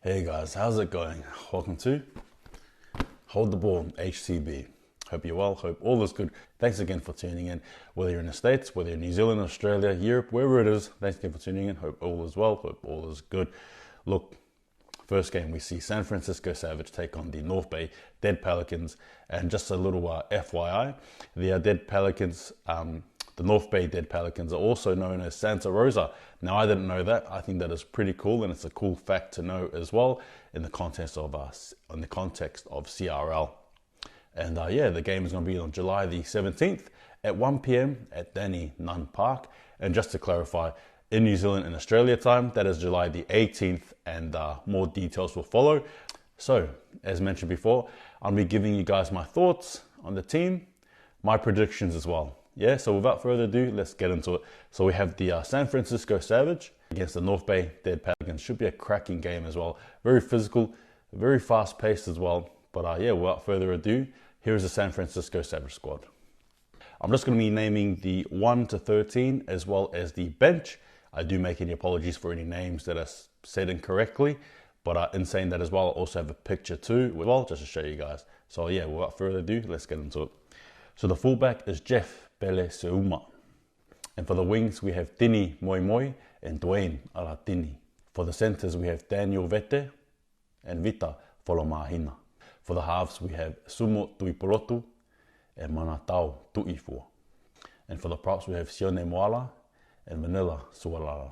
Hey guys, how's it going? Welcome to Hold the Ball, HTB. Hope you're well, hope all is good. Thanks again for tuning in. Whether you're in the States, whether you're in New Zealand, Australia, Europe, wherever it is, thanks again for tuning in. Hope all is well, hope all is good. Look, first game we see San Francisco Savage take on the North Bay Dead Pelicans. And just a little FYI, the Dead Pelicans, the North Bay Dead Pelicans are also known as Santa Rosa. Now, I didn't know that. I think that is pretty cool, and it's a cool fact to know as well in the context of CRL. And yeah, the game is going to be on July the 17th at 1 p.m. at Danny Nunn Park. And just to clarify, in New Zealand and Australia time, that is July the 18th, and more details will follow. So, as mentioned before, I'll be giving you guys my thoughts on the team, my predictions as well. Yeah, so without further ado, let's get into it. So we have the San Francisco Savage against the North Bay Dead Pelicans. Should be a cracking game as well. Very physical, very fast-paced as well. But yeah, without further ado, here's the San Francisco Savage squad. I'm just going to be naming the 1 to 13 as well as the bench. I do make any apologies for any names that are said incorrectly. But in saying that as well, I also have a picture too, as well, just to show you guys. So yeah, without further ado, let's get into it. So the fullback is Jeff Pele Seuma. And for the wings, we have Tini Moi Moi and Dwayne Alatini. For the centers, we have Daniel Vete and Vita Folomahina. For the halves, we have Sumo Tuipolotu and Manatau Tuifua. And for the props, we have Sione Moala and Manila Sualala.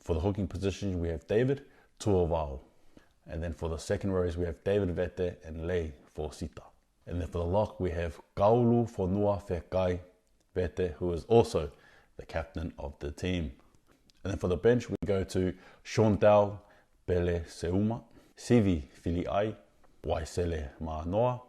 For the hooking positions, we have David Tuovao. And then for the second rows, we have David Vete and Lei Fosita. And then for the lock, we have Kaulu Fonua Fekai Vete, who is also the captain of the team. And then for the bench, we go to Shontau Pele Seuma, Sivi Filiai, Waisele Manoa,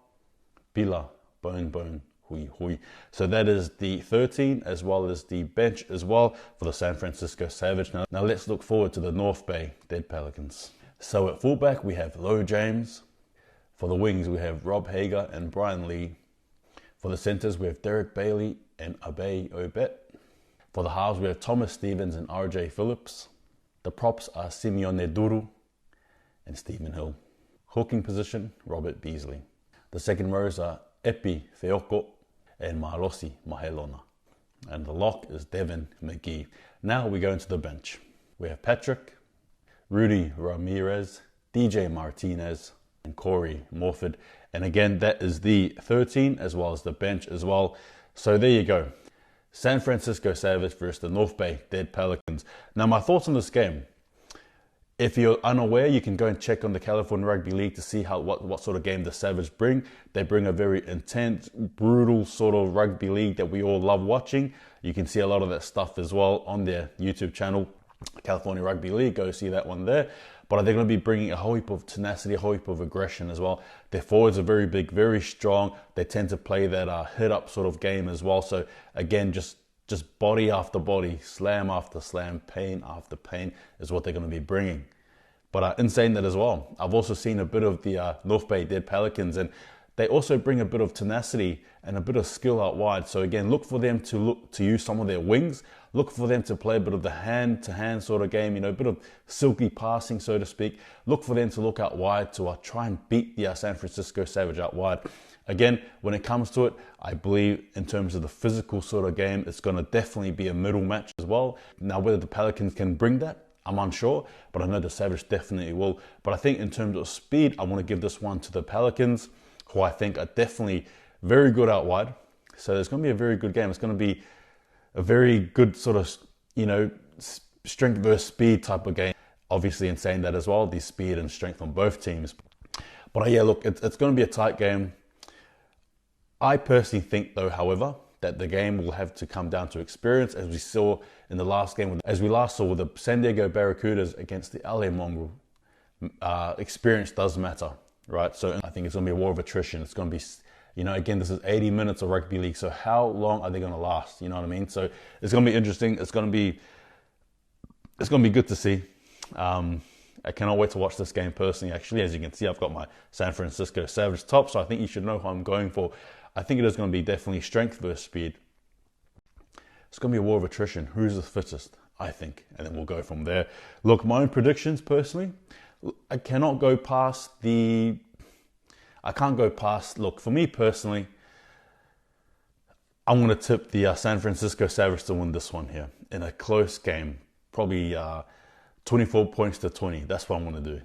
Pila Bone Hui Hui. So that is the 13 as well as the bench as well for the San Francisco Savage. Now let's look forward to the North Bay Dead Pelicans. So at fullback, we have Lo James. For the wings, we have Rob Hager and Brian Lee. For the centers, we have Derek Bailey and Abe Obet. For the halves, we have Thomas Stevens and RJ Phillips. The props are Simeone Duru and Stephen Hill. Hooking position, Robert Beasley. The second rows are Epi Feoko and Marosi Mahelona. And the lock is Devin McGee. Now we go into the bench. We have Patrick, Rudy Ramirez, DJ Martinez, and Corey Morford. And again, that is the 13 as well as the bench as well. So there you go. San Francisco Savage versus the North Bay Dead Pelicans. Now my thoughts on this game. If you're unaware, you can go and check on the California Rugby League to see what sort of game the Savage bring. They bring a very intense, brutal sort of rugby league that we all love watching. You can see a lot of that stuff as well on their YouTube channel, California Rugby League. Go see that one there. But they're going to be bringing a whole heap of tenacity, a whole heap of aggression as well. Their forwards are very big, very strong. They tend to play that hit-up sort of game as well. So again, just body after body, slam after slam, pain after pain is what they're going to be bringing. But in saying that as well, I've also seen a bit of the North Bay Dead Pelicans, and they also bring a bit of tenacity and a bit of skill out wide. So again, look for them to use some of their wings. Look for them to play a bit of the hand-to-hand sort of game, a bit of silky passing, so to speak. Look for them to look out wide to try and beat the San Francisco Savage out wide. Again, when it comes to it, I believe in terms of the physical sort of game, it's going to definitely be a middle match as well. Now, whether the Pelicans can bring that, I'm unsure, but I know the Savage definitely will. But I think in terms of speed, I want to give this one to the Pelicans, who I think are definitely very good out wide. So it's going to be a very good game. It's going to be a very good sort of, strength versus speed type of game. Obviously, in saying that as well, the speed and strength on both teams. But yeah, look, it's going to be a tight game. I personally think, though, however, that the game will have to come down to experience, as we saw in the last game, as we last saw with the San Diego Barracudas against the LA Mongrel. Experience does matter, right? So I think it's going to be a war of attrition. It's going to be, again, this is 80 minutes of rugby league. So how long are they going to last? You know what I mean? So it's going to be interesting. It's going to be good to see. I cannot wait to watch this game personally. Actually, as you can see, I've got my San Francisco Savage top, so I think you should know who I'm going for. I think it is going to be definitely strength versus speed. It's going to be a war of attrition. Who's the fittest? I think. And then we'll go from there. Look, my own predictions personally. I cannot go past the. I can't go past. Look, for me personally, I'm going to tip the San Francisco Savage to win this one here in a close game. Probably 24 points to 20. That's what I'm going to do.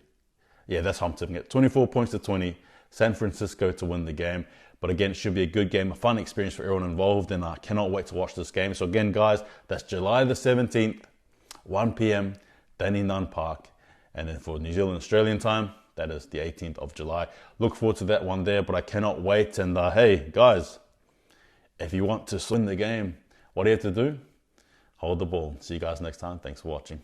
Yeah, that's how I'm tipping it. 24 points to 20. San Francisco to win the game. But again, it should be a good game, a fun experience for everyone involved, and I cannot wait to watch this game. So again, guys, that's July the 17th, 1 p.m., Danny Nunn Park. And then for New Zealand Australian time, that is the 18th of July. Look forward to that one there, but I cannot wait. And hey, guys, if you want to win the game, what do you have to do? Hold the ball. See you guys next time. Thanks for watching.